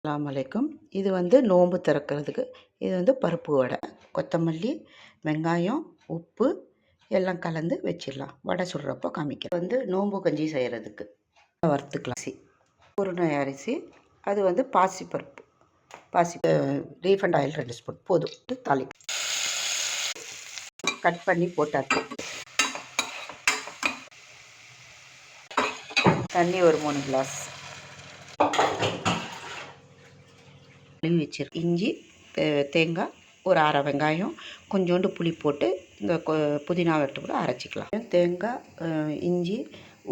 அஸ்ஸலாமு அலைக்கும். இது வந்து நோன்பு திறக்கிறதுக்கு. இது வந்து பருப்பு வடை, கொத்தமல்லி, வெங்காயம், உப்பு எல்லாம் கலந்து வச்சிடலாம். வடை சுடுறப்போ காமிக்கிறேன். வந்து நோன்பு கஞ்சி செய்கிறதுக்கு வறுத்துக்கலாம். அரிசி குருணை அரிசி, அது வந்து பாசிப்பருப்பு. ரீஃபண்ட் ஆயில் 2 ஸ்பூன் போதும். தாளிப்பு கட் பண்ணி போட்டாச்சு. தண்ணி ஒரு 3 கிளாஸ் வச்சிரு. இஞ்சி, தேங்காய், ஒரு அரை வெங்காயம், கொஞ்சோண்டு புளி போட்டு இந்த புதினாவை எடுத்து கூட அரைச்சிக்கலாம். தேங்காய், இஞ்சி,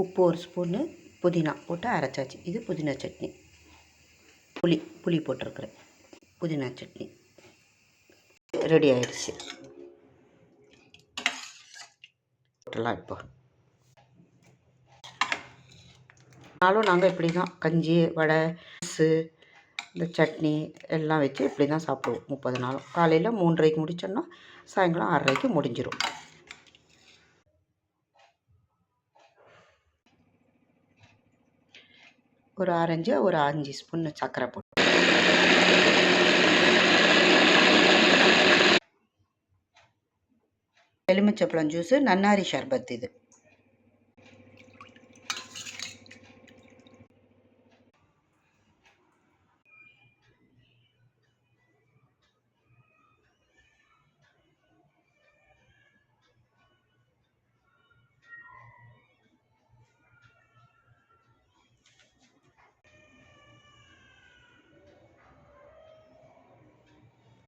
உப்பு 1 ஸ்பூனு, புதினா போட்டு அரைச்சாச்சு. இது புதினா சட்னி. புளி போட்டிருக்கிறேன். புதினா சட்னி ரெடி ஆயிடுச்சு. போட்டலாம். இப்போ நாளும் நாங்கள் இப்படி தான் கஞ்சி, வடை, இந்த சட்னி எல்லாம் வச்சு இப்படி தான் சாப்பிடுவோம் 30 நாளும். காலையில் 3:30க்கு முடிச்சோன்னா சாயங்காலம் 6:30க்கு முடிஞ்சிடும். ஒரு ஆரஞ்சு, ஒரு 5 ஸ்பூன் சர்க்கரை போட்டு எலுமிச்சப்பழம் ஜூஸு, நன்னாரி ஷர்பத். இது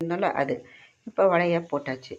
அதனால் அது இப்போ வடையை போட்டாச்சு.